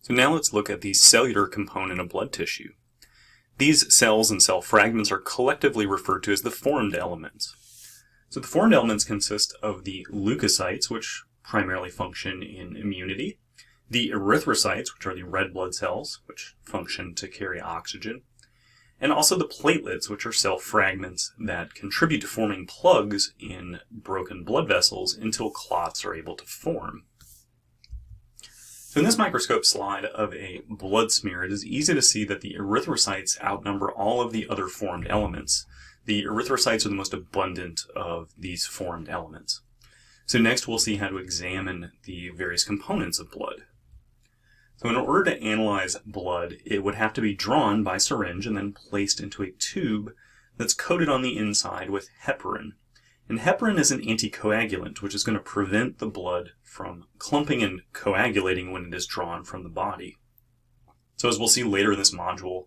So now let's look at the cellular component of blood tissue. These cells and cell fragments are collectively referred to as the formed elements. So the formed elements consist of the leukocytes, which primarily function in immunity, the erythrocytes, which are the red blood cells, which function to carry oxygen, and also the platelets, which are cell fragments that contribute to forming plugs in broken blood vessels until clots are able to form. So in this microscope slide of a blood smear, it is easy to see that the erythrocytes outnumber all of the other formed elements. The erythrocytes are the most abundant of these formed elements. So next we'll see how to examine the various components of blood. So in order to analyze blood, it would have to be drawn by syringe and then placed into a tube that's coated on the inside with heparin. And heparin is an anticoagulant, which is going to prevent the blood from clumping and coagulating when it is drawn from the body. So as we'll see later in this module,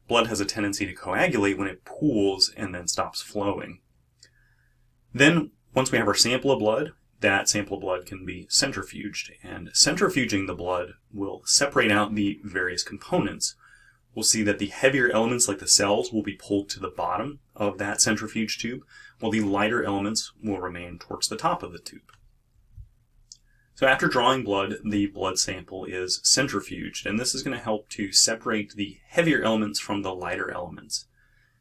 blood has a tendency to coagulate when it pools and then stops flowing. Then, once we have our sample of blood, that sample of blood can be centrifuged. And centrifuging the blood will separate out the various components. We'll see that the heavier elements like the cells will be pulled to the bottom of that centrifuge tube, while the lighter elements will remain towards the top of the tube. So after drawing blood, the blood sample is centrifuged, and this is going to help to separate the heavier elements from the lighter elements.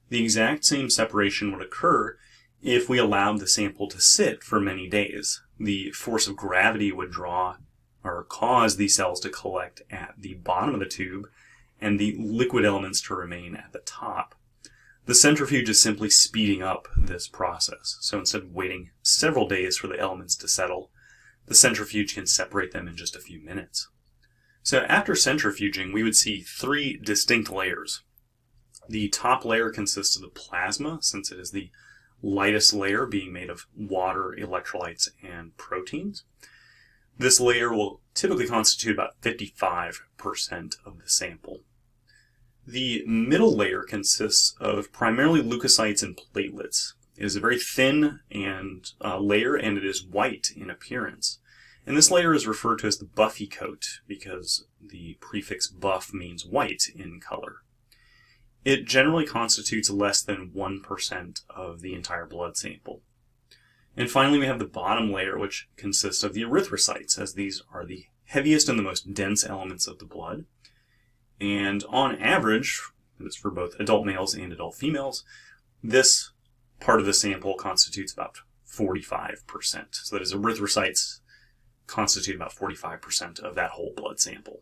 The exact same separation would occur if we allowed the sample to sit for many days. The force of gravity would draw or cause the cells to collect at the bottom of the tube, and the liquid elements to remain at the top. The centrifuge is simply speeding up this process. So instead of waiting several days for the elements to settle, the centrifuge can separate them in just a few minutes. So after centrifuging, we would see three distinct layers. The top layer consists of the plasma, since it is the lightest layer, being made of water, electrolytes, and proteins. This layer will typically constitute about 55% of the sample. The middle layer consists of primarily leukocytes and platelets. It is a very thin layer, and it is white in appearance. And this layer is referred to as the buffy coat because the prefix buff means white in color. It generally constitutes less than 1% of the entire blood sample. And finally, we have the bottom layer, which consists of the erythrocytes, as these are the heaviest and the most dense elements of the blood. And on average, this is for both adult males and adult females, this part of the sample constitutes about 45%. So that is, erythrocytes constitute about 45% of that whole blood sample.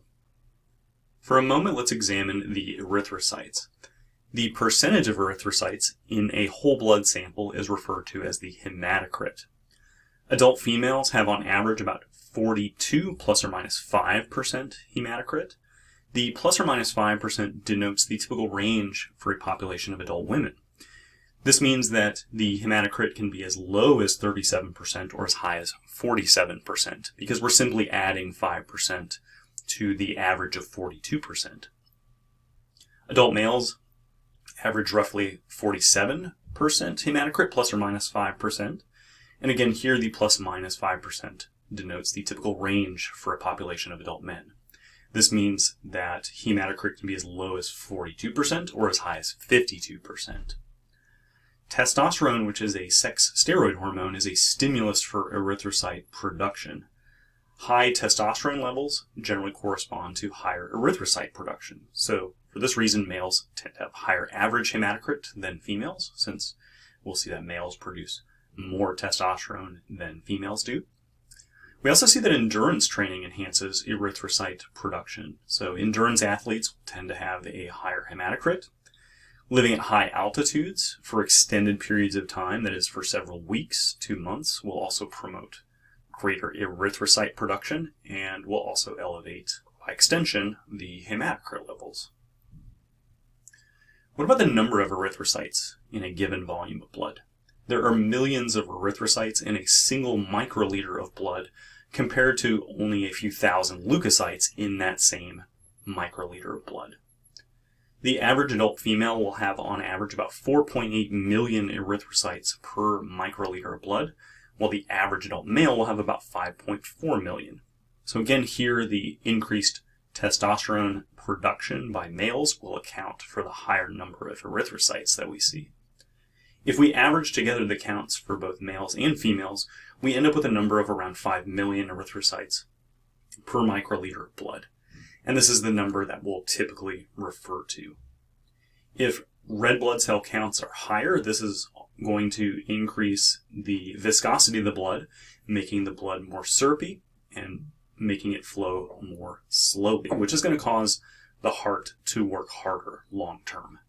For a moment, let's examine the erythrocytes. The percentage of erythrocytes in a whole blood sample is referred to as the hematocrit. Adult females have on average about 42 plus or minus 5% hematocrit. The plus or minus 5% denotes the typical range for a population of adult women. This means that the hematocrit can be as low as 37% or as high as 47%, because we're simply adding 5% to the average of 42%. Adult males average roughly 47% hematocrit, plus or minus 5%. And again, here the plus minus 5% denotes the typical range for a population of adult men. This means that hematocrit can be as low as 42% or as high as 52%. Testosterone, which is a sex steroid hormone, is a stimulus for erythrocyte production. High testosterone levels generally correspond to higher erythrocyte production. So for this reason, males tend to have higher average hematocrit than females, since we'll see that males produce more testosterone than females do. We also see that endurance training enhances erythrocyte production. So endurance athletes tend to have a higher hematocrit. Living at high altitudes for extended periods of time, that is for several weeks to months, will also promote greater erythrocyte production and will also elevate, by extension, the hematocrit levels. What about the number of erythrocytes in a given volume of blood? There are millions of erythrocytes in a single microliter of blood, compared to only a few thousand leukocytes in that same microliter of blood. The average adult female will have on average about 4.8 million erythrocytes per microliter of blood, while the average adult male will have about 5.4 million. So again, here the increased Testosterone production by males will account for the higher number of erythrocytes that we see. If we average together the counts for both males and females, we end up with a number of around 5 million erythrocytes per microliter of blood. And this is the number that we'll typically refer to. If red blood cell counts are higher, this is going to increase the viscosity of the blood, making the blood more syrupy and making it flow more slowly, which is going to cause the heart to work harder long term.